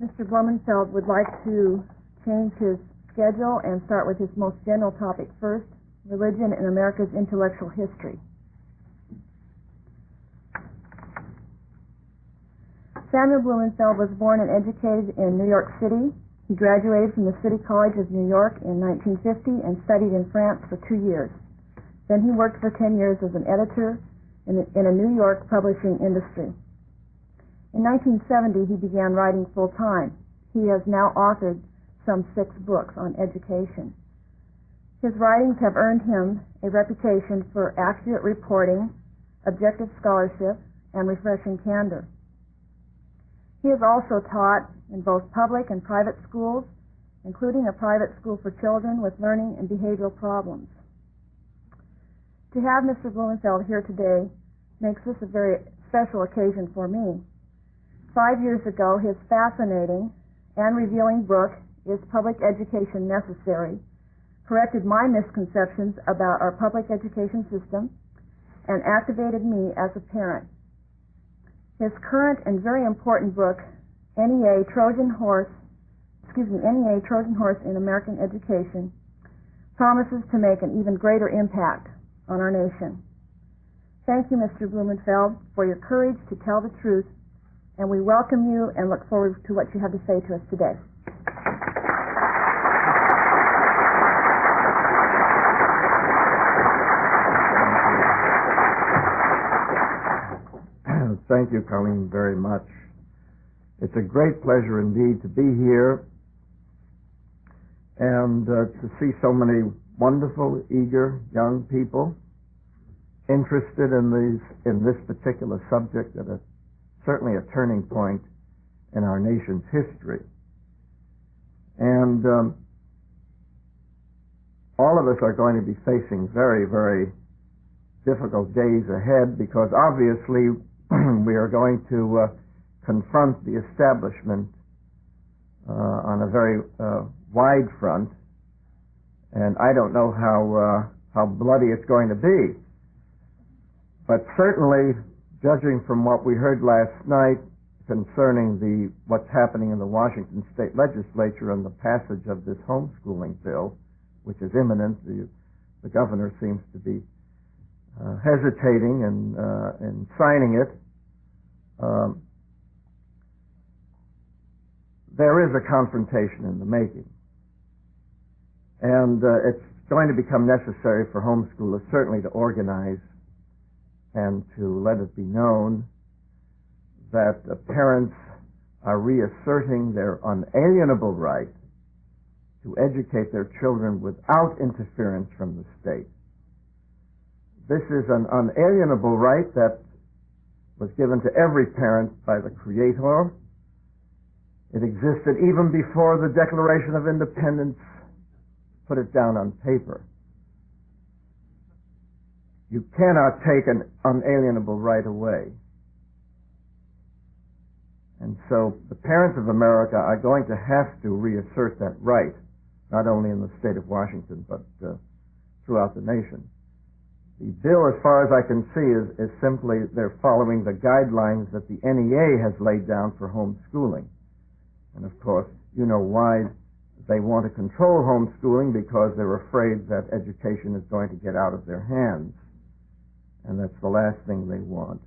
Mr. Blumenfeld would like to change his schedule and start with his most general topic first, religion in America's intellectual history. Samuel Blumenfeld was born and educated in New York City. He graduated from the City College of New York in 1950 and studied in France for 2 years. Then he worked for 10 years as an editor in a New York publishing industry. In 1970, he began writing full-time. He has now authored some 6 books on education. His writings have earned him a reputation for accurate reporting, objective scholarship, and refreshing candor. He has also taught in both public and private schools, including a private school for children with learning and behavioral problems. To have Mr. Blumenfeld here today makes this a very special occasion for me. 5 years ago, his fascinating and revealing book, Is Public Education Necessary?, corrected my misconceptions about our public education system and activated me as a parent. His current and very important book, NEA Trojan Horse in American Education, promises to make an even greater impact on our nation. Thank you, Mr. Blumenfeld, for your courage to tell the truth, and we welcome you and look forward to what you have to say to us today. Thank you, Colleen, very much. It's a great pleasure indeed to be here and to see so many wonderful, eager young people interested in this particular subject at certainly a turning point in our nation's history. And all of us are going to be facing very, very difficult days ahead because obviously we are going to confront the establishment on a very wide front, and I don't know how bloody it's going to be. But certainly, judging from what we heard last night concerning what's happening in the Washington State Legislature and the passage of this homeschooling bill, which is imminent, the governor seems to be hesitating in signing it. There is a confrontation in the making, and it's going to become necessary for homeschoolers certainly to organize and to let it be known that the parents are reasserting their unalienable right to educate their children without interference from the state. This is an unalienable right that was given to every parent by the Creator. It existed even before the Declaration of Independence put it down on paper. You cannot take an unalienable right away. And so the parents of America are going to have to reassert that right, not only in the state of Washington, but throughout the nation. The bill, as far as I can see, is simply they're following the guidelines that the NEA has laid down for homeschooling. And of course, you know why they want to control homeschooling, because they're afraid that education is going to get out of their hands. And that's the last thing they want.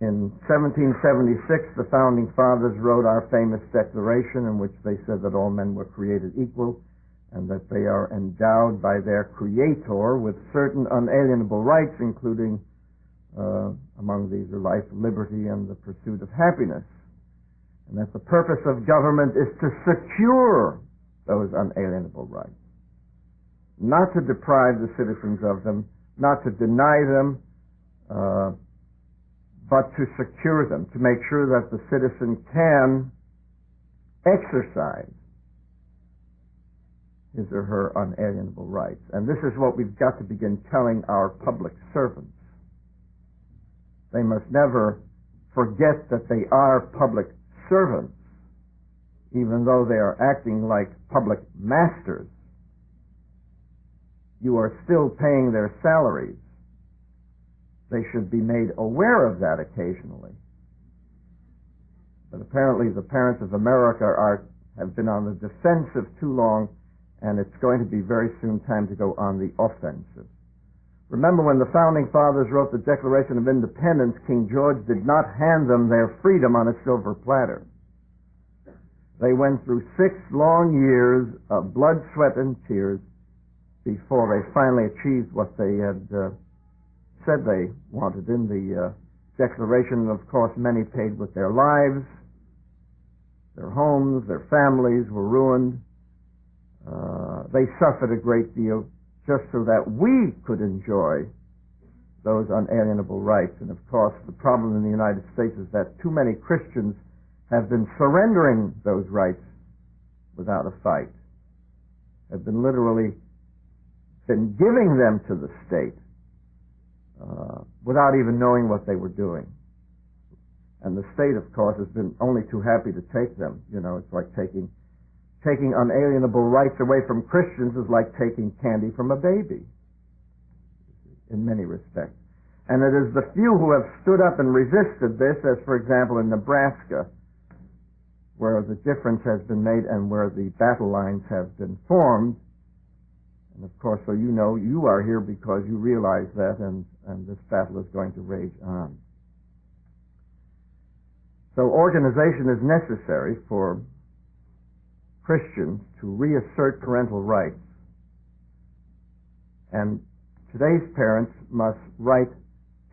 In 1776, the Founding Fathers wrote our famous Declaration in which they said that all men were created equal and that they are endowed by their Creator with certain unalienable rights, including among these are life, liberty, and the pursuit of happiness. And that the purpose of government is to secure those unalienable rights, not to deprive the citizens of them, not to deny them, but to secure them, to make sure that the citizen can exercise his or her unalienable rights. And this is what we've got to begin telling our public servants. They must never forget that they are public servants, even though they are acting like public masters. You are still paying their salaries. They should be made aware of that occasionally. But apparently the parents of America have been on the defensive too long, and it's going to be very soon time to go on the offensive. Remember, when the Founding Fathers wrote the Declaration of Independence, King George did not hand them their freedom on a silver platter. They went through 6 long years of blood, sweat, and tears before they finally achieved what they had said they wanted in the Declaration. And of course, many paid with their lives. Their homes, their families were ruined. They suffered a great deal just so that we could enjoy those unalienable rights. And of course, the problem in the United States is that too many Christians have been surrendering those rights without a fight, have been literally giving them to the state without even knowing what they were doing. And the state, of course, has been only too happy to take them. You know, it's like taking unalienable rights away from Christians is like taking candy from a baby, in many respects. And it is the few who have stood up and resisted this, as for example in Nebraska, where the difference has been made and where the battle lines have been formed. And of course, so you know, you are here because you realize that, and this battle is going to rage on. So organization is necessary for Christians to reassert parental rights. And today's parents must write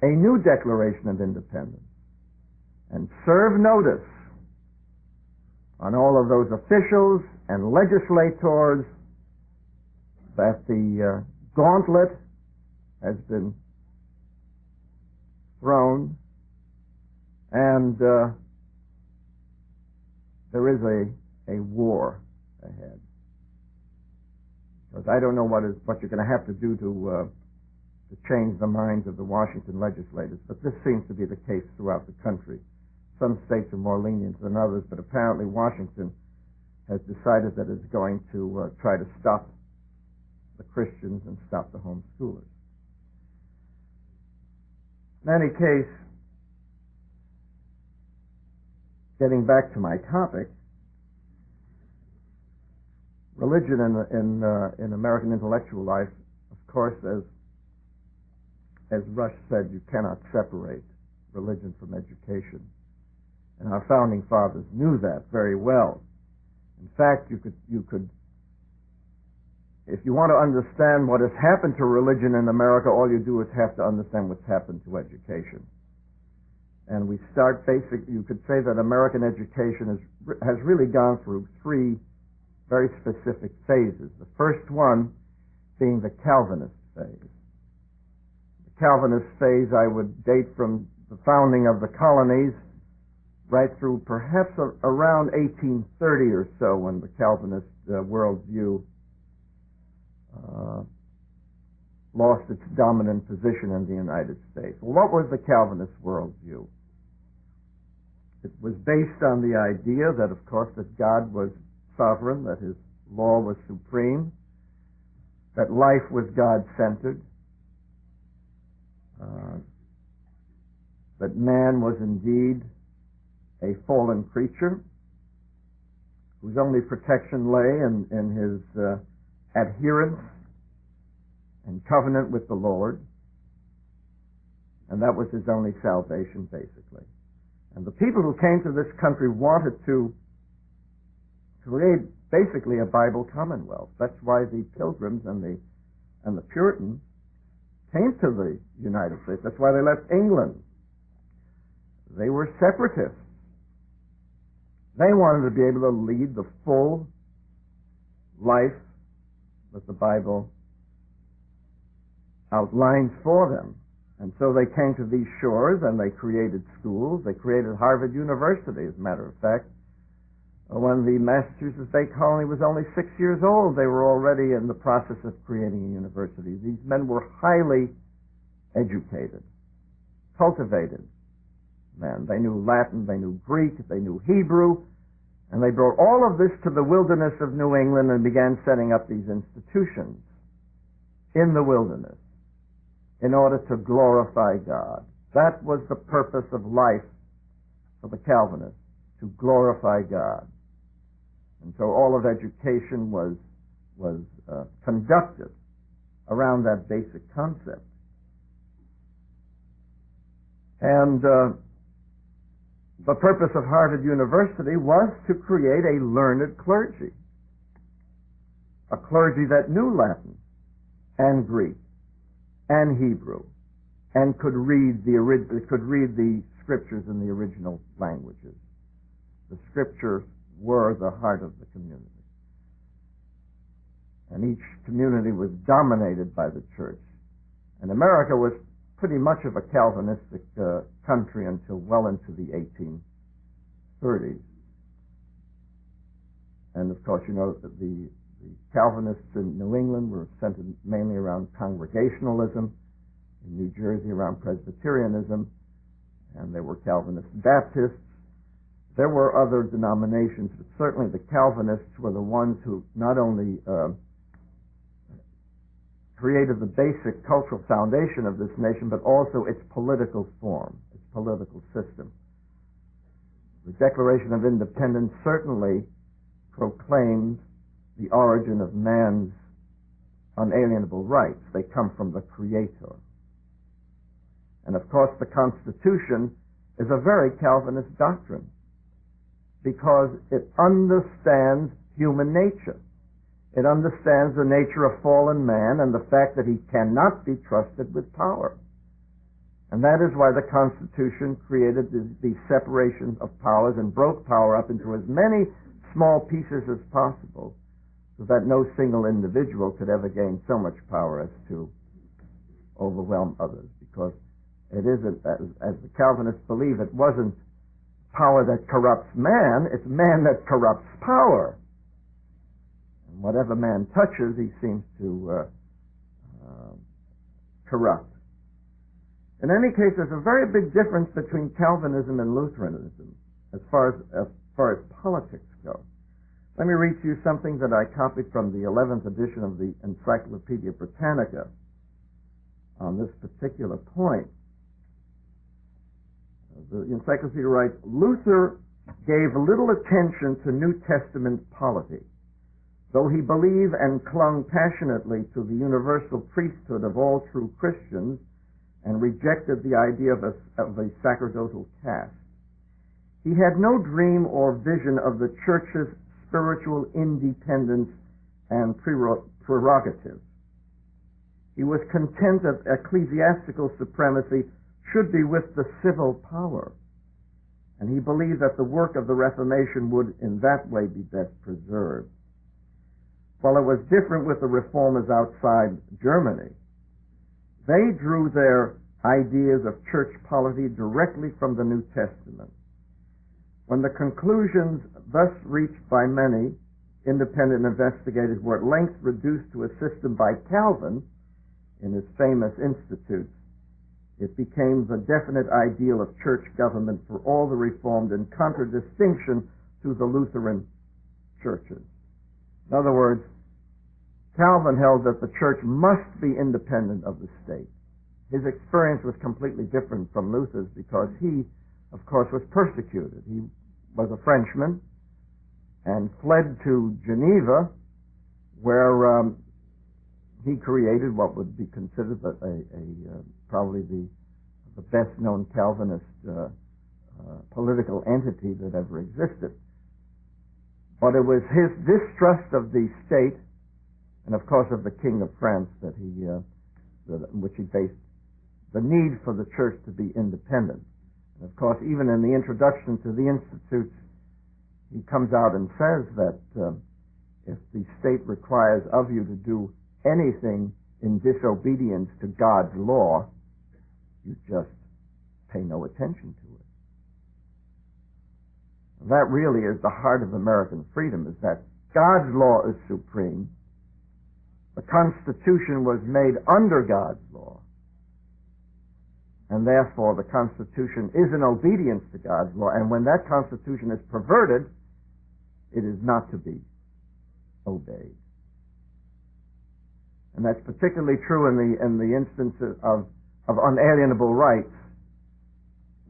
a new Declaration of Independence and serve notice on all of those officials and legislators that the gauntlet has been thrown, and there is a war ahead. Because I don't know what you're going to have to do to change the minds of the Washington legislators, but this seems to be the case throughout the country. Some states are more lenient than others, but apparently Washington has decided that it's going to try to stop the Christians and stop the homeschoolers. In any case, getting back to my topic, religion in American intellectual life, of course, as Rush said, you cannot separate religion from education. And our founding fathers knew that very well. In fact, you could, if you want to understand what has happened to religion in America, all you do is have to understand what's happened to education. And we start you could say that American education has really gone through 3 very specific phases. The first one being the Calvinist phase. The Calvinist phase I would date from the founding of the colonies right through perhaps around 1830 or so, when the Calvinist worldview lost its dominant position in the United States. Well, what was the Calvinist worldview? It was based on the idea that, of course, that God was sovereign, that his law was supreme, that life was God-centered, that man was indeed a fallen creature whose only protection lay in his adherence and covenant with the Lord, and that was his only salvation, basically. And the people who came to this country wanted to create basically a Bible commonwealth. That's why the Pilgrims and the Puritans came to the United States. That's why they left England. They were separatists. They wanted to be able to lead the full life that the Bible outlines for them. And so they came to these shores and they created schools. They created Harvard University, as a matter of fact. When the Massachusetts Bay Colony was only 6 years old, they were already in the process of creating a university. These men were highly educated, cultivated men. They knew Latin, they knew Greek, they knew Hebrew, and they brought all of this to the wilderness of New England and began setting up these institutions in the wilderness in order to glorify God. That was the purpose of life for the Calvinists, to glorify God. And so all of education was conducted around that basic concept. And the purpose of Harvard University was to create a learned clergy, a clergy that knew Latin and Greek and Hebrew and could read the scriptures in the original languages. The scriptures were the heart of the community. And each community was dominated by the church. And America was pretty much of a Calvinistic country until well into the 1830s. And of course, you know that the Calvinists in New England were centered mainly around Congregationalism, in New Jersey around Presbyterianism, and there were Calvinist Baptists. There were other denominations, but certainly the Calvinists were the ones who not only created the basic cultural foundation of this nation, but also its political form, its political system. The Declaration of Independence certainly proclaims the origin of man's unalienable rights. They come from the Creator. And of course, the Constitution is a very Calvinist doctrine because it understands human nature. It understands the nature of fallen man and the fact that he cannot be trusted with power. And that is why the Constitution created the separation of powers and broke power up into as many small pieces as possible so that no single individual could ever gain so much power as to overwhelm others. Because it isn't, as the Calvinists believe, it wasn't power that corrupts man, it's man that corrupts power. And whatever man touches, he seems to corrupt. In any case, there's a very big difference between Calvinism and Lutheranism as far as politics go. Let me read to you something that I copied from the 11th edition of the Encyclopedia Britannica on this particular point. The encyclopedia writes, Luther gave little attention to New Testament polity, though he believed and clung passionately to the universal priesthood of all true Christians and rejected the idea of a sacerdotal caste. He had no dream or vision of the church's spiritual independence and prerogative. He was content that ecclesiastical supremacy should be with the civil power, and he believed that the work of the Reformation would in that way be best preserved. While it was different with the reformers outside Germany, they drew their ideas of church polity directly from the New Testament. When the conclusions thus reached by many independent investigators were at length reduced to a system by Calvin in his famous Institutes, it became the definite ideal of church government for all the Reformed in contradistinction to the Lutheran churches. In other words, Calvin held that the church must be independent of the state. His experience was completely different from Luther's because he, of course, was persecuted. He was a Frenchman and fled to Geneva, where he created what would be considered probably the best-known Calvinist political entity that ever existed. But it was his distrust of the state, and of course of the King of France, which he based the need for the church to be independent. And of course, even in the introduction to the Institutes, he comes out and says that if the state requires of you to do anything in disobedience to God's law, you just pay no attention to it. And that really is the heart of American freedom, is that God's law is supreme. The Constitution was made under God's law, and therefore the Constitution is in obedience to God's law, and when that Constitution is perverted, it is not to be obeyed. And that's particularly true in the instances of unalienable rights,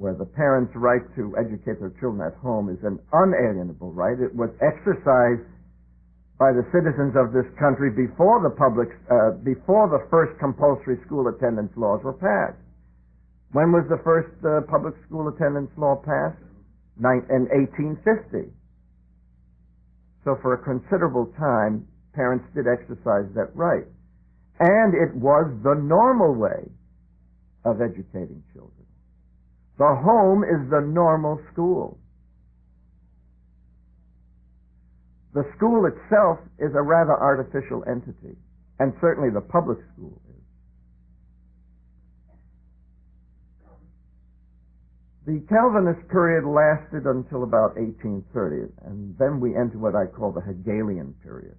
where the parents' right to educate their children at home is an unalienable right. It was exercised by the citizens of this country before the first compulsory school attendance laws were passed. When was the first public school attendance law passed? In 1850. So for a considerable time, parents did exercise that right. And it was the normal way of educating children. The home is the normal school. The school itself is a rather artificial entity, and certainly the public school is. The Calvinist period lasted until about 1830, and then we enter what I call the Hegelian period.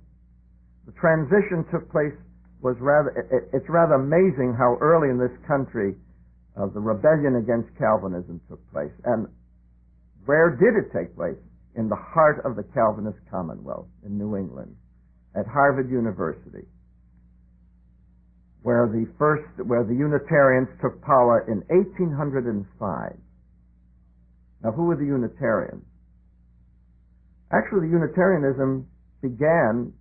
The transition took place it's rather amazing how early in this country the rebellion against Calvinism took place. And where did it take place? In the heart of the Calvinist Commonwealth in New England, at Harvard University, where the Unitarians took power in 1805. Now, who were the Unitarians? Actually, Unitarianism began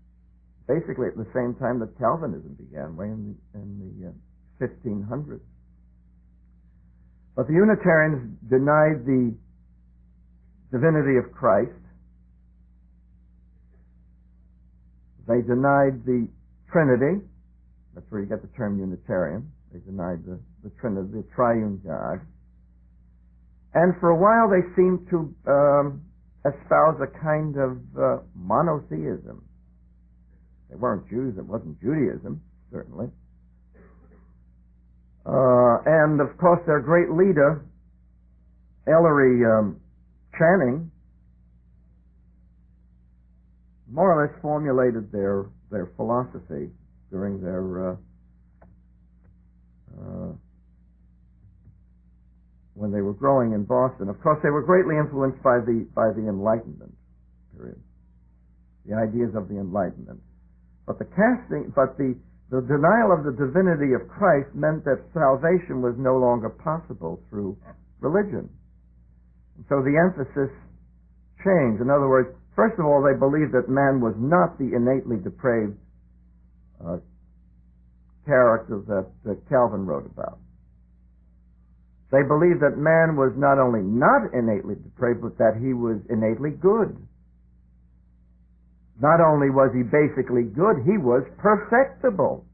basically at the same time that Calvinism began, way in the 1500s. But the Unitarians denied the divinity of Christ. They denied the Trinity. That's where you get the term Unitarian. They denied the Trinity, the triune God. And for a while they seemed to espouse a kind of monotheism. They weren't Jews. It wasn't Judaism, certainly. And, of course, their great leader, Ellery Channing, more or less formulated their philosophy during their when they were growing in Boston. Of course, they were greatly influenced by the Enlightenment period, the ideas of the Enlightenment. But the denial of the divinity of Christ meant that salvation was no longer possible through religion. And so the emphasis changed. In other words, first of all, they believed that man was not the innately depraved character that Calvin wrote about. They believed that man was not only not innately depraved, but that he was innately good. Not only was he basically good, he was perfectible.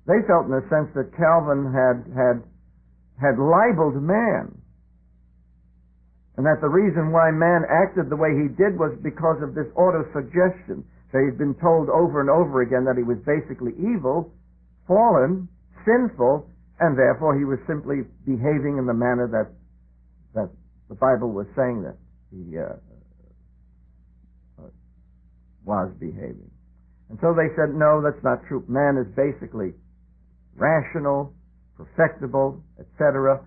They felt in a sense that Calvin had libeled man, and that the reason why man acted the way he did was because of this autosuggestion. That he'd been told over and over again that he was basically evil, fallen, sinful, and therefore he was simply behaving in the manner that the Bible was saying that he was behaving. And so they said, no, that's not true. Man is basically rational, perfectible, etc.,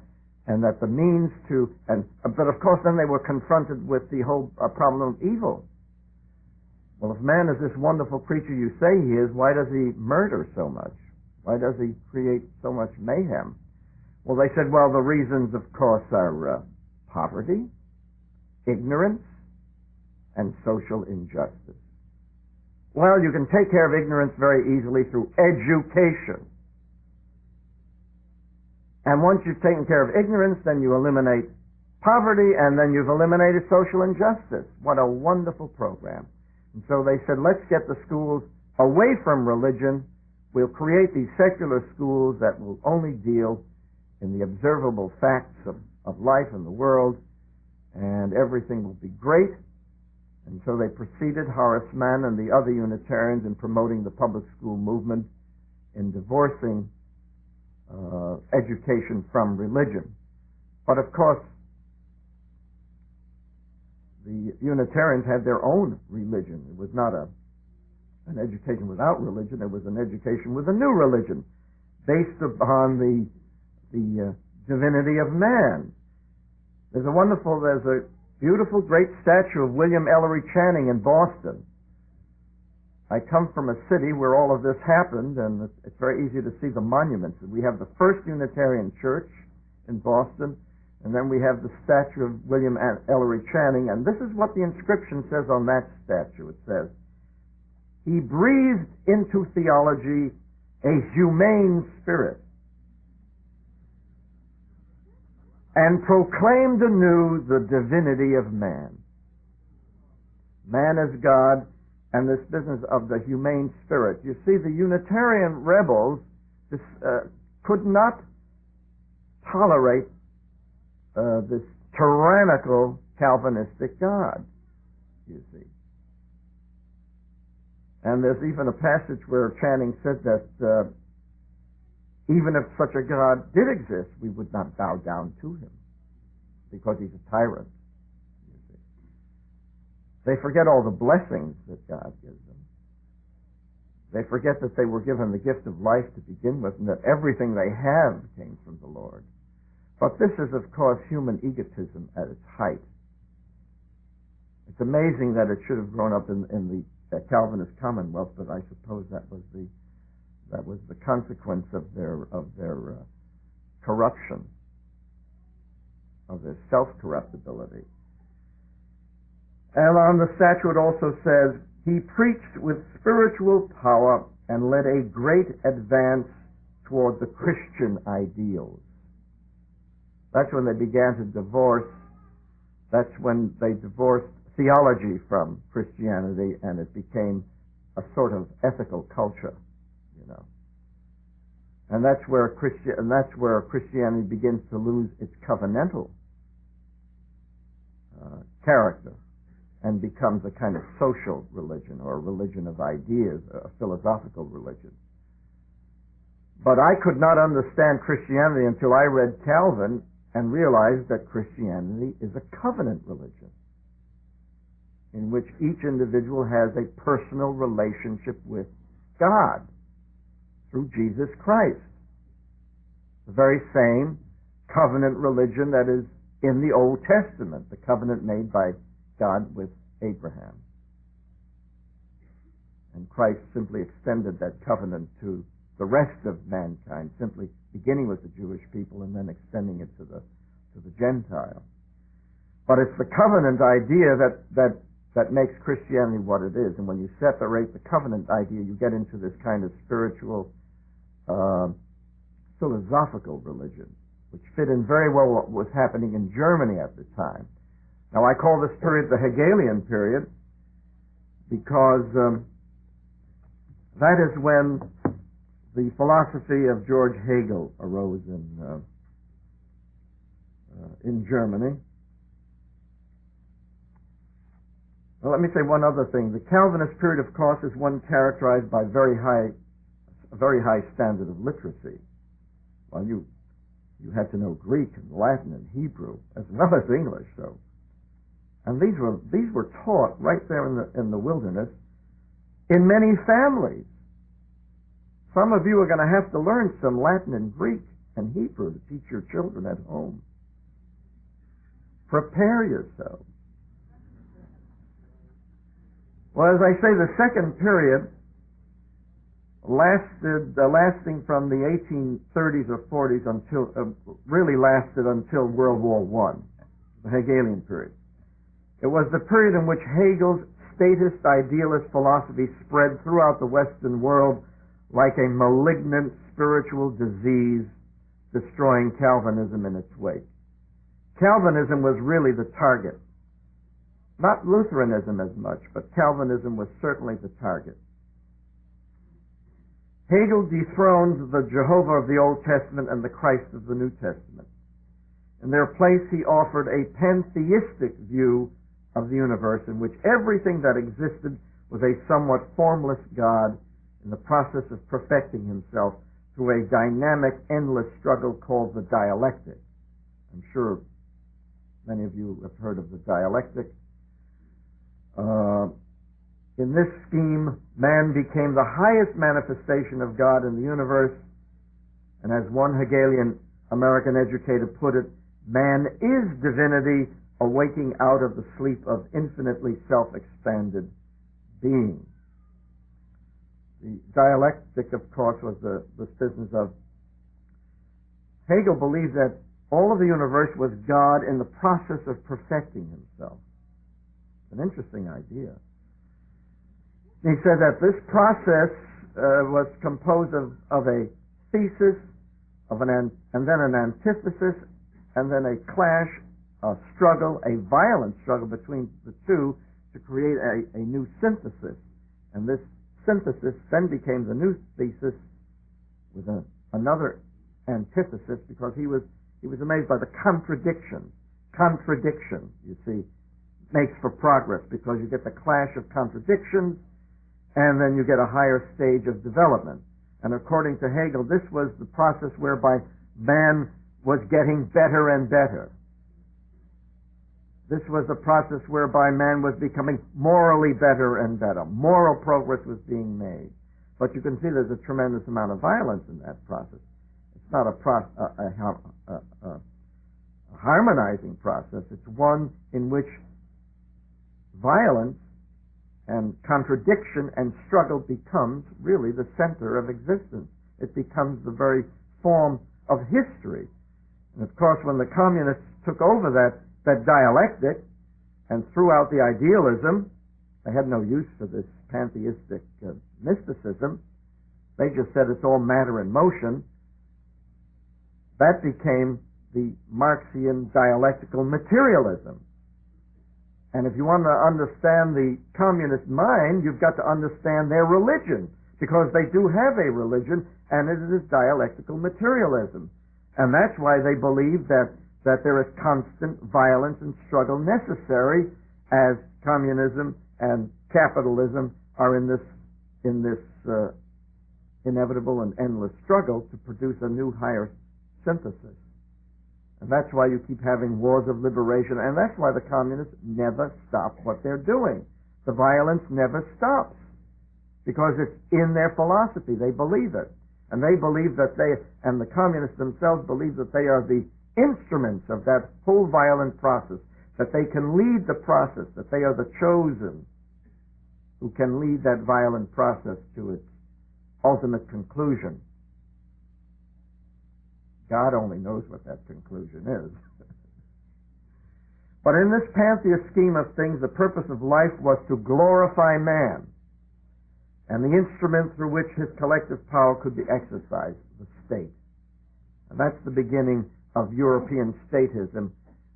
and that the means to, but of course then they were confronted with the whole problem of evil. Well, if man is this wonderful creature you say he is, why does he murder so much? Why does he create so much mayhem? Well, they said, well, the reasons, of course, are poverty, ignorance, and social injustice. Well, you can take care of ignorance very easily through education. And once you've taken care of ignorance, then you eliminate poverty, and then you've eliminated social injustice. What a wonderful program. And so they said, let's get the schools away from religion. We'll create these secular schools that will only deal in the observable facts of life and the world, and everything will be great. And so they proceeded, Horace Mann and the other Unitarians, in promoting the public school movement, in divorcing education from religion. But of course, the Unitarians had their own religion. It was not an education without religion. It was an education with a new religion, based upon the divinity of man. There's a beautiful, great statue of William Ellery Channing in Boston. I come from a city where all of this happened, and it's very easy to see the monuments. We have the first Unitarian church in Boston. And then we have the statue of William Ellery Channing, and this is what the inscription says on that statue. It says, "He breathed into theology a humane spirit and proclaimed anew the divinity of man." Man is God, and this business of the humane spirit. You see, the Unitarian rebels could not tolerate this tyrannical Calvinistic God, you see. And there's even a passage where Channing said that even if such a God did exist, we would not bow down to him because he's a tyrant, you see. They forget all the blessings that God gives them. They forget that they were given the gift of life to begin with and that everything they have came from the Lord. But this is, of course, human egotism at its height. It's amazing that it should have grown up in the Calvinist Commonwealth, but I suppose that was the consequence of their corruption, of their self-corruptibility. And on the statue it also says, "He preached with spiritual power and led a great advance toward the Christian ideals." That's when they began to divorce. That's when they divorced theology from Christianity, and it became a sort of ethical culture, you know. And that's where Christianity begins to lose its covenantal character and becomes a kind of social religion or a religion of ideas, a philosophical religion. But I could not understand Christianity until I read Calvin and realized that Christianity is a covenant religion in which each individual has a personal relationship with God through Jesus Christ. The very same covenant religion that is in the Old Testament, the covenant made by God with Abraham. And Christ simply extended that covenant to the rest of mankind, simply beginning with the Jewish people and then extending it to the Gentile. But it's the covenant idea that makes Christianity what it is. And when you separate the covenant idea, you get into this kind of spiritual, philosophical religion, which fit in very well what was happening in Germany at the time. Now, I call this period the Hegelian period because that is when the philosophy of George Hegel arose in Germany. Well, let me say one other thing. The Calvinist period, of course, is one characterized by a very high standard of literacy. Well, you had to know Greek and Latin and Hebrew as well as English. So, and these were taught right there in the wilderness in many families. Some of you are going to have to learn some Latin and Greek and Hebrew to teach your children at home. Prepare yourselves. Well, as I say, the second period lasting from the 1830s or 40s until really lasted until World War I, the Hegelian period. It was the period in which Hegel's statist idealist philosophy spread throughout the Western world like a malignant spiritual disease, destroying Calvinism in its wake. Calvinism was really the target. Not Lutheranism as much, but Calvinism was certainly the target. Hegel dethrones the Jehovah of the Old Testament and the Christ of the New Testament. In their place, he offered a pantheistic view of the universe in which everything that existed was a somewhat formless God in the process of perfecting himself through a dynamic, endless struggle called the dialectic. I'm sure many of you have heard of the dialectic. In this scheme, man became the highest manifestation of God in the universe, and as one Hegelian American educator put it, man is divinity awaking out of the sleep of infinitely self-expanded being. The dialectic, of course, was this business of Hegel believed that all of the universe was God in the process of perfecting himself. An interesting idea. He said that this process was composed of a thesis, and then an antithesis, and then a clash, a struggle, a violent struggle between the two to create a new synthesis. And this synthesis then became the new thesis with another antithesis, because he was amazed by the contradiction. Contradiction, you see, makes for progress, because you get the clash of contradictions, and then you get a higher stage of development. And according to Hegel, this was the process whereby man was getting better and better. This was the process whereby man was becoming morally better and better. Moral progress was being made. But you can see there's a tremendous amount of violence in that process. It's not a harmonizing process. It's one in which violence and contradiction and struggle becomes really the center of existence. It becomes the very form of history. And of course, when the communists took over that dialectic and threw out the idealism, they had no use for this pantheistic mysticism. They just said it's all matter in motion. That became the Marxian dialectical materialism. And if you want to understand the communist mind, you've got to understand their religion, because they do have a religion, and it is dialectical materialism. And that's why they believe that there is constant violence and struggle necessary, as communism and capitalism are in this inevitable and endless struggle to produce a new higher synthesis. And that's why you keep having wars of liberation, and that's why the communists never stop what they're doing. The violence never stops, because it's in their philosophy. They believe it. And they believe that and the communists themselves believe that they are the instruments of that whole violent process, that they can lead the process, that they are the chosen who can lead that violent process to its ultimate conclusion. God only knows what that conclusion is. But in this pantheist scheme of things, the purpose of life was to glorify man, and the instrument through which his collective power could be exercised, the state. And that's the beginning of European statism,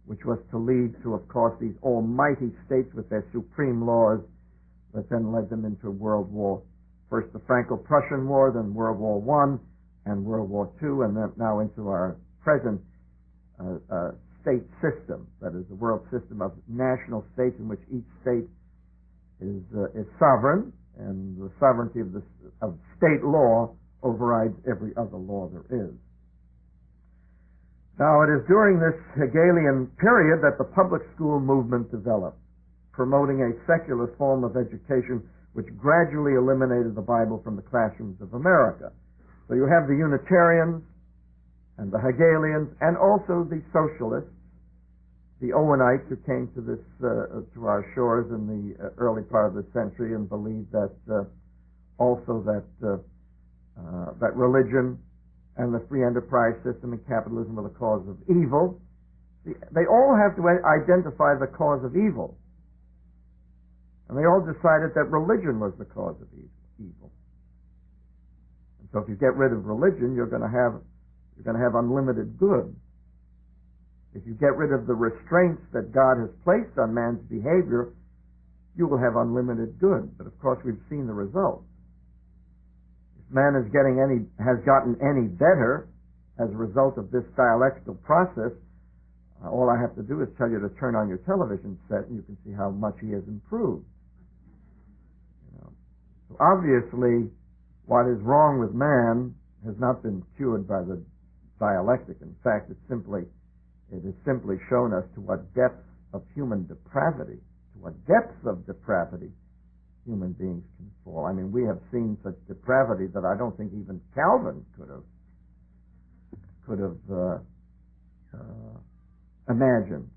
which was to lead to, of course, these almighty states with their supreme laws that then led them into World War. First the Franco-Prussian War, then World War I, and World War II, and then now into our present state system, that is the world system of national states in which each state is sovereign, and the sovereignty of state law overrides every other law there is. Now, it is during this Hegelian period that the public school movement developed, promoting a secular form of education which gradually eliminated the Bible from the classrooms of America. So you have the Unitarians and the Hegelians, and also the socialists, the Owenites, who came to our shores in the early part of the century and believed that that religion and the free enterprise system and capitalism are the cause of evil. They all have to identify the cause of evil, and they all decided that religion was the cause of evil. And so, if you get rid of religion, you're going to have unlimited good. If you get rid of the restraints that God has placed on man's behavior, you will have unlimited good. But of course, we've seen the result. If man has gotten any better as a result of this dialectical process, all I have to do is tell you to turn on your television set, and you can see how much he has improved. So obviously, what is wrong with man has not been cured by the dialectic. In fact, it has simply shown us to what depths of human depravity, human beings can fall. I mean, we have seen such depravity that I don't think even Calvin could have imagined,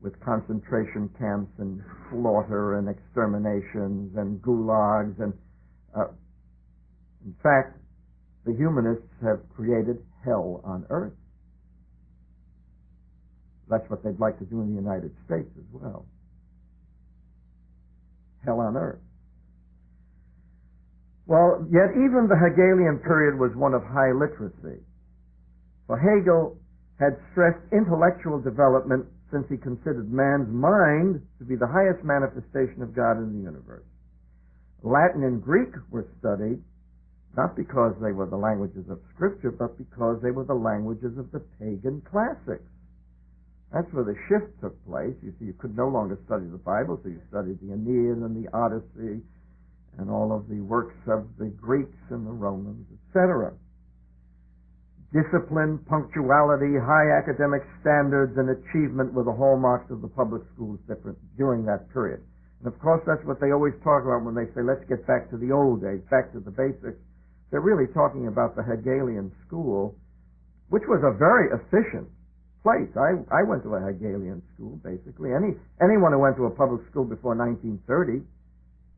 with concentration camps and slaughter and exterminations and gulags. And in fact, the humanists have created hell on earth. That's what they'd like to do in the United States as well. Hell on earth. Well, yet even the Hegelian period was one of high literacy. For Hegel had stressed intellectual development since he considered man's mind to be the highest manifestation of God in the universe. Latin and Greek were studied not because they were the languages of Scripture, but because they were the languages of the pagan classics. That's where the shift took place. You see, you could no longer study the Bible, so you studied the Aeneid and the Odyssey and all of the works of the Greeks and the Romans, etc. Discipline, punctuality, high academic standards, and achievement were the hallmarks of the public schools during that period. And of course, that's what they always talk about when they say, let's get back to the old days, back to the basics. They're really talking about the Hegelian school, which was a very efficient place. I went to a Hegelian school, basically. Anyone who went to a public school before 1930,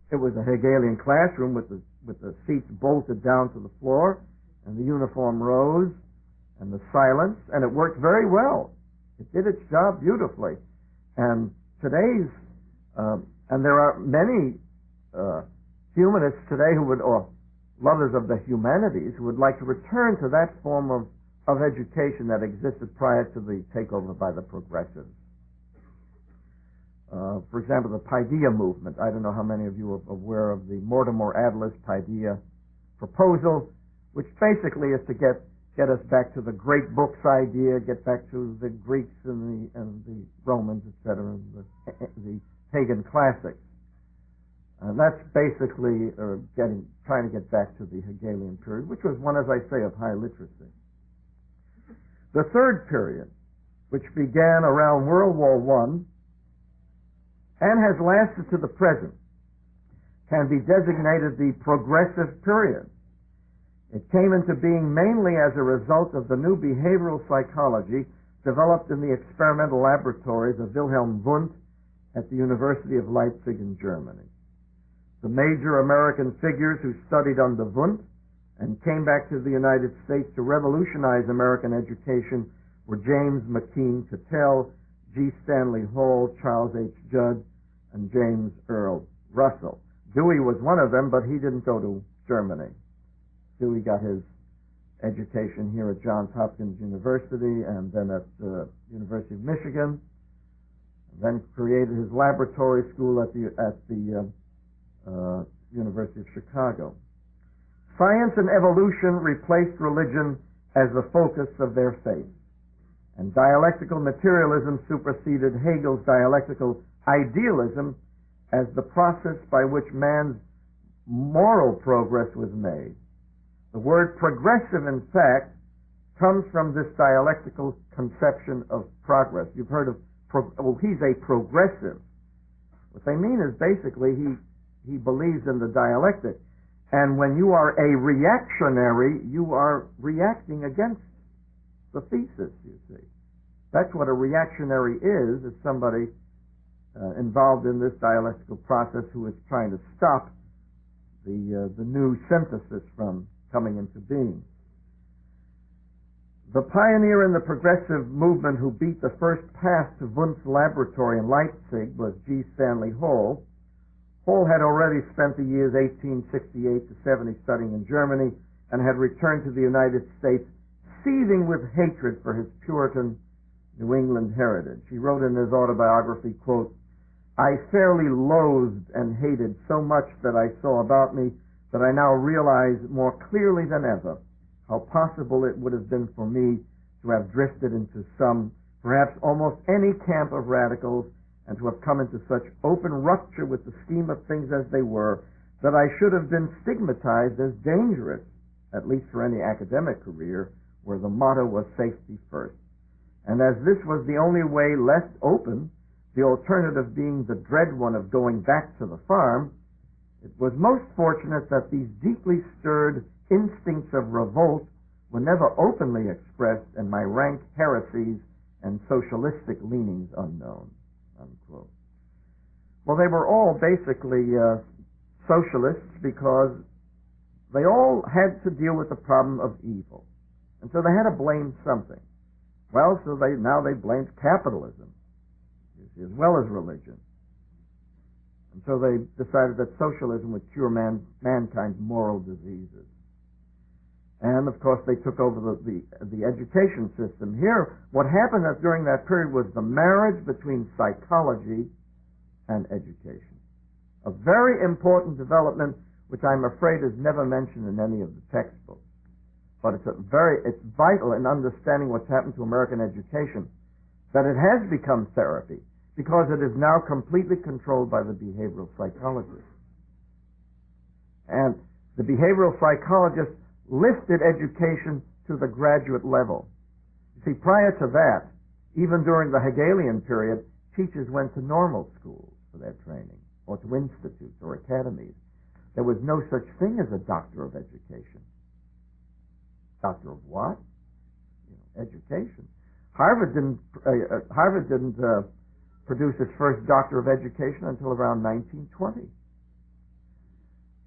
it was a Hegelian classroom with the seats bolted down to the floor and the uniform rows and the silence, and it worked very well. It did its job beautifully. And today's, and there are many humanists today who would, or lovers of the humanities, who would like to return to that form of education that existed prior to the takeover by the progressives. For example, the Paideia movement. I don't know how many of you are aware of the Mortimer Adler's Paideia proposal, which basically is to get us back to the great books idea, get back to the Greeks and the Romans, etc., the pagan classics. And that's basically trying to get back to the Hegelian period, which was one, as I say, of high literacy. The third period, which began around World War I and has lasted to the present, can be designated the progressive period. It came into being mainly as a result of the new behavioral psychology developed in the experimental laboratories of Wilhelm Wundt at the University of Leipzig in Germany. The major American figures who studied under Wundt and came back to the United States to revolutionize American education were James McKean Cattell, G. Stanley Hall, Charles H. Judd, and James Earl Russell. Dewey was one of them, but he didn't go to Germany. Dewey got his education here at Johns Hopkins University and then at the University of Michigan, and then created his laboratory school at the University of Chicago. Science and evolution replaced religion as the focus of their faith, and dialectical materialism superseded Hegel's dialectical idealism as the process by which man's moral progress was made. The word progressive, in fact, comes from this dialectical conception of progress. You've heard of, he's a progressive. What they mean is basically he believes in the dialectic. And when you are a reactionary, you are reacting against the thesis, you see. That's what a reactionary is somebody involved in this dialectical process who is trying to stop the new synthesis from coming into being. The pioneer in the progressive movement who beat the first path to Wundt's laboratory in Leipzig was G. Stanley Hall. Hall had already spent the years 1868 to 70 studying in Germany and had returned to the United States seething with hatred for his Puritan New England heritage. He wrote in his autobiography, quote, "I fairly loathed and hated so much that I saw about me that I now realize more clearly than ever how possible it would have been for me to have drifted into some, perhaps almost any camp of radicals, and to have come into such open rupture with the scheme of things as they were, that I should have been stigmatized as dangerous, at least for any academic career, where the motto was safety first. And as this was the only way left open, the alternative being the dread one of going back to the farm, it was most fortunate that these deeply stirred instincts of revolt were never openly expressed and my rank heresies and socialistic leanings unknown." Unquote. Well, they were all basically socialists because they all had to deal with the problem of evil. And so they had to blame something. Well, so now they blamed capitalism, you see, as well as religion. And so they decided that socialism would cure mankind's moral diseases. And, of course, they took over the education system. Here, what happened during that period was the marriage between psychology and education. A very important development, which I'm afraid is never mentioned in any of the textbooks. But it's vital in understanding what's happened to American education, that it has become therapy, because it is now completely controlled by the behavioral psychologists. And the behavioral psychologists lifted education to the graduate level. You see, prior to that, even during the Hegelian period, teachers went to normal schools for their training, or to institutes or academies. There was no such thing as a doctor of education. Doctor of what? Education. Harvard didn't produce its first doctor of education until around 1920.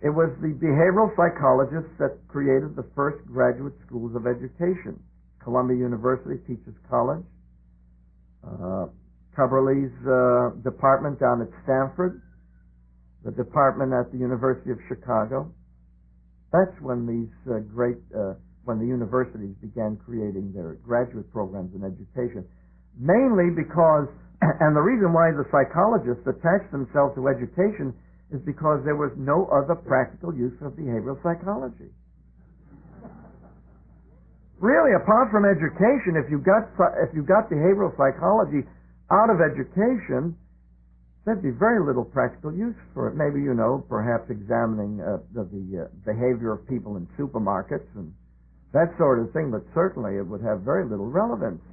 It was the behavioral psychologists that created the first graduate schools of education. Columbia University Teachers College, Cubberley's department down at Stanford, the department at the University of Chicago. That's when when the universities began creating their graduate programs in education. Mainly because, and the reason why the psychologists attached themselves to education is because there was no other practical use of behavioral psychology. Really, apart from education, if you got behavioral psychology out of education, there'd be very little practical use for it. Maybe, perhaps examining the behavior of people in supermarkets and that sort of thing, but certainly it would have very little relevance.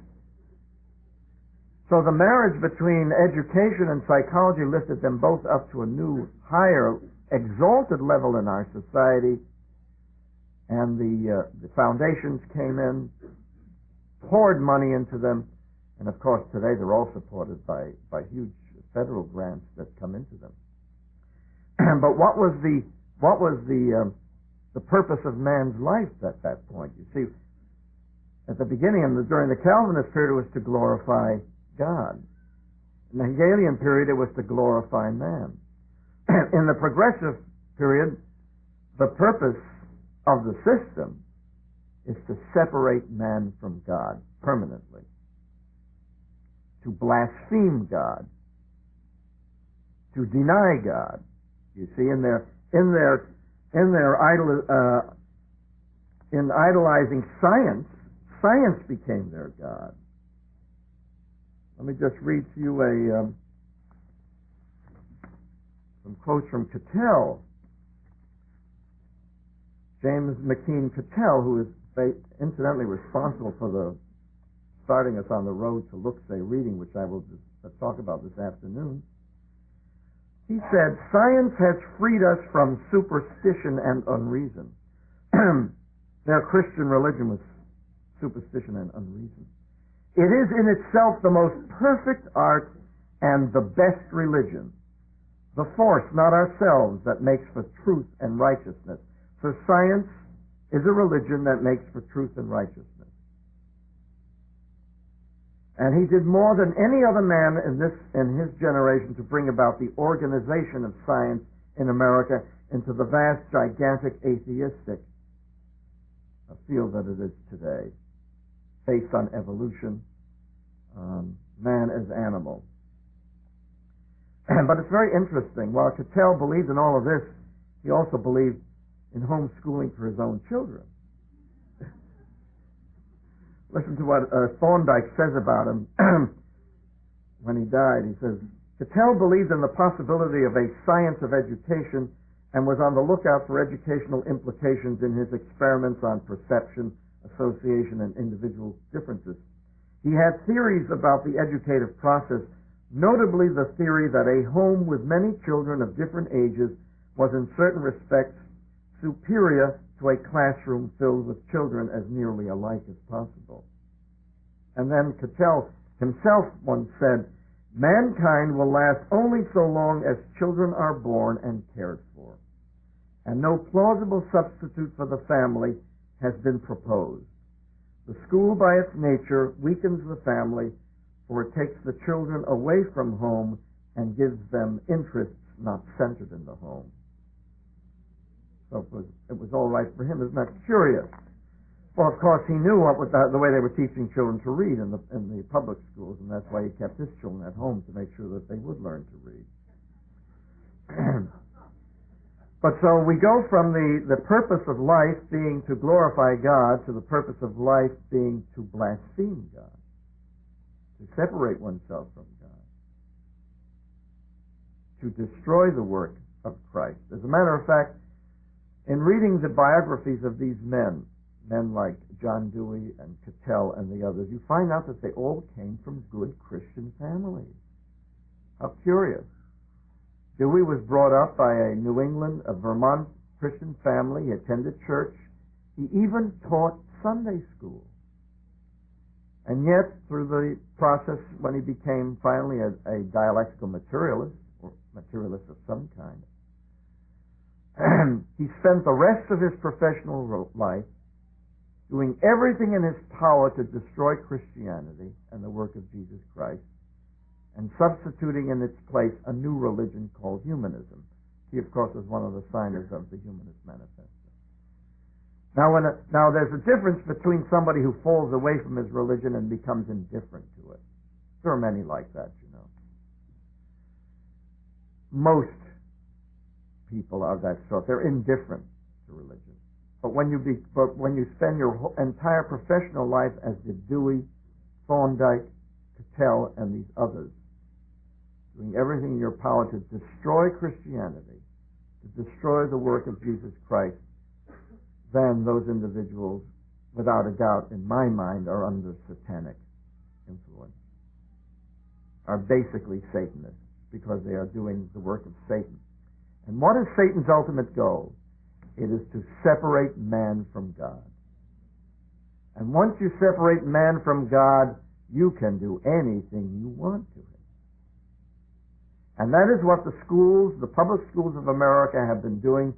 So the marriage between education and psychology lifted them both up to a new, higher, exalted level in our society, and the foundations came in, poured money into them, and of course today they're all supported by huge federal grants that come into them. But what was the purpose of man's life at that point? You see, at the beginning and during the Calvinist period, it was to glorify God. In the Hegelian period, it was to glorify man. In the progressive period, the purpose of the system is to separate man from God permanently, to blaspheme God, to deny God. You see, in idolizing science, science became their God. Let me just read to you some quotes from Cattell. James McKean Cattell, who is incidentally responsible for starting us on the road to look-say reading, which I will talk about this afternoon. He said, "Science has freed us from superstition and unreason." Their Christian religion was superstition and unreason. "It is in itself the most perfect art and the best religion. The force, not ourselves, that makes for truth and righteousness. For science is a religion that makes for truth and righteousness." And he did more than any other man in his generation to bring about the organization of science in America into the vast, gigantic, atheistic field that it is today, based on evolution, man as animal. But it's very interesting. While Cattell believed in all of this, he also believed in homeschooling for his own children. Listen to what Thorndike says about him when he died. He says, "Cattell believed in the possibility of a science of education and was on the lookout for educational implications in his experiments on perception, association, and individual differences. He had theories about the educative process, notably the theory that a home with many children of different ages was in certain respects superior to a classroom filled with children as nearly alike as possible." And then Cattell himself once said, "Mankind will last only so long as children are born and cared for, and no plausible substitute for the family has been proposed. The school, by its nature, weakens the family, for it takes the children away from home and gives them interests not centered in the home. So it was all right for him. Isn't that curious? Well, of course, he knew what was the way they were teaching children to read in the public schools, and that's why he kept his children at home, to make sure that they would learn to read. But so we go from the purpose of life being to glorify God to the purpose of life being to blaspheme God, to separate oneself from God, to destroy the work of Christ. As a matter of fact, in reading the biographies of these men like John Dewey and Cattell and the others, you find out that they all came from good Christian families. How curious. Dewey was brought up by a Vermont Christian family. He attended church. He even taught Sunday school. And yet, through the process, when he became finally a dialectical materialist, or materialist of some kind, he spent the rest of his professional life doing everything in his power to destroy Christianity and the work of Jesus Christ, and substituting in its place a new religion called humanism. He, of course, was one of the signers of the Humanist Manifesto. Now, there's a difference between somebody who falls away from his religion and becomes indifferent to it. There are many like that, you know. Most people are that sort. They're indifferent to religion. But when you spend your entire professional life, as did Dewey, Thorndike, Cattell, and these others, doing everything in your power to destroy Christianity, to destroy the work of Jesus Christ, then those individuals, without a doubt, in my mind, are under satanic influence, are basically Satanists, because they are doing the work of Satan. And what is Satan's ultimate goal? It is to separate man from God. And once you separate man from God, you can do anything you want to him. And that is what the schools, the public schools of America, have been doing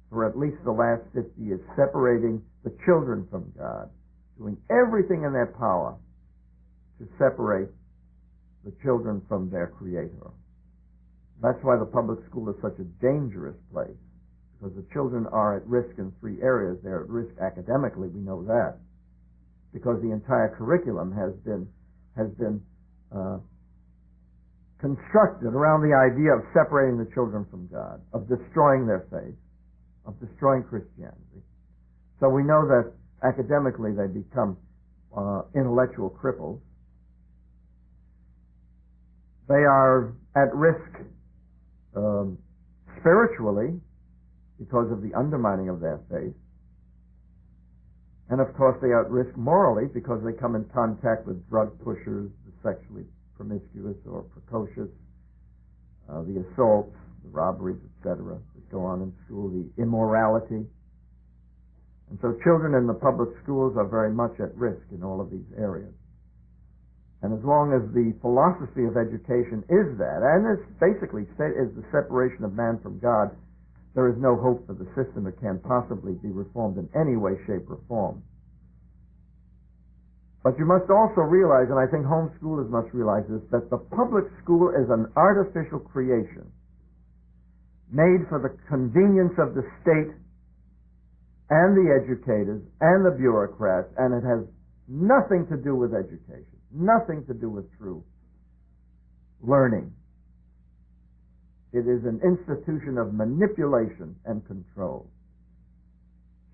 for at least the last 50 years, separating the children from God, doing everything in their power to separate the children from their Creator. That's why the public school is such a dangerous place, because the children are at risk in three areas. They're at risk academically, we know that, because the entire curriculum has been constructed around the idea of separating the children from God, of destroying their faith, of destroying Christianity. So we know that academically they become intellectual cripples. They are at risk spiritually, because of the undermining of their faith. And of course they are at risk morally, because they come in contact with drug pushers, the sexually promiscuous or precocious, the assaults, the robberies, etc., that go on in school, the immorality. And so children in the public schools are very much at risk in all of these areas. And as long as the philosophy of education is that, and it's basically is the separation of man from God, there is no hope for the system. It can't possibly be reformed in any way, shape, or form. But you must also realize, and I think homeschoolers must realize this, that the public school is an artificial creation made for the convenience of the state and the educators and the bureaucrats, and it has nothing to do with education, nothing to do with true learning. It is an institution of manipulation and control.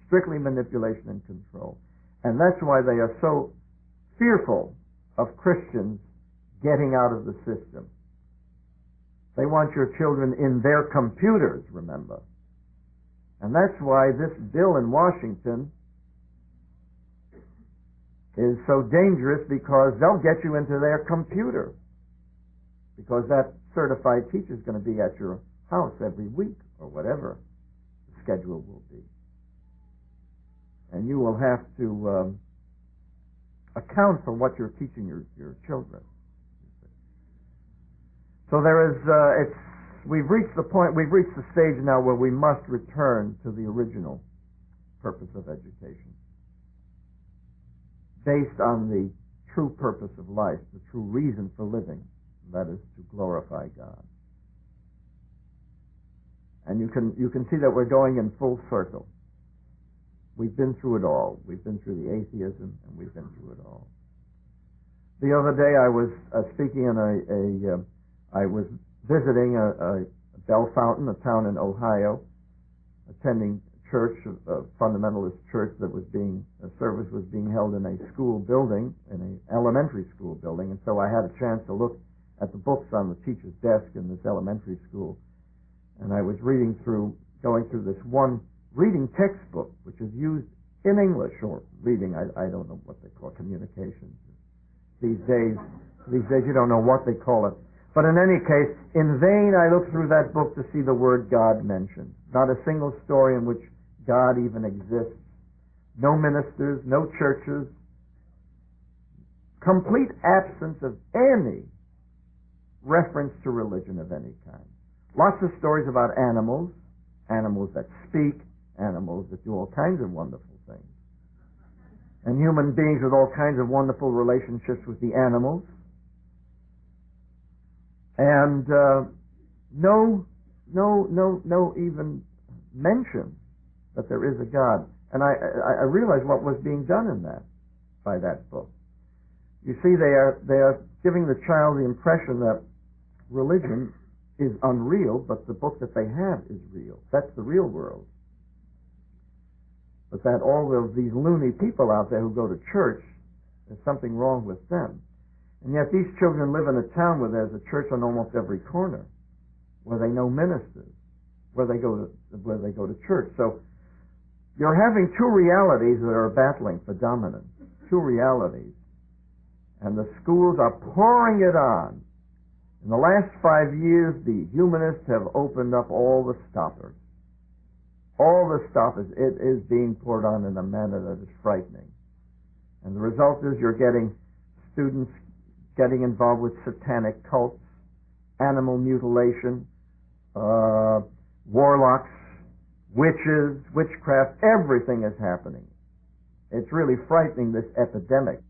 Strictly manipulation and control. And that's why they are so fearful of Christians getting out of the system. They want your children in their computers, remember. And that's why this bill in Washington is so dangerous, because they'll get you into their computer. Because that certified teacher is going to be at your house every week, or whatever the schedule will be. And you will have to account for what you're teaching your children. So there is, we've reached the stage now where we must return to the original purpose of education. based on the true purpose of life, the true reason for living, that is to glorify God. And you can see that we're going in full circle. We've been through it all. We've been through the atheism, and we've been through it all. The other day I was speaking in I was visiting a Bell Fountain, a town in Ohio, attending church, a fundamentalist church a service was being held in a school building, in an elementary school building, and so I had a chance to look at the books on the teacher's desk in this elementary school, and I was going through this one reading textbook, which is used in English, or reading, I don't know what they call communications. These days you don't know what they call it. But in any case, in vain I looked through that book to see the word God mentioned. Not a single story in which God even exists. No ministers, no churches. Complete absence of any reference to religion of any kind. Lots of stories about animals, animals that speak, animals that do all kinds of wonderful things. And human beings with all kinds of wonderful relationships with the animals. And no even mention that there is a God. And I realized what was being done by that book. You see, they are giving the child the impression that religion is unreal, but the book that they have is real. That's the real world. But that all of these loony people out there who go to church, there's something wrong with them. And yet these children live in a town where there's a church on almost every corner, where they know ministers, where they go to church. So you're having two realities that are battling for dominance. Two realities. And the schools are pouring it on. In the last 5 years, the humanists have opened up all the stoppers. All the stoppers. It is being poured on in a manner that is frightening. And the result is you're getting students getting involved with satanic cults, animal mutilation, warlocks, witches, witchcraft. Everything is happening. It's really frightening, this epidemic.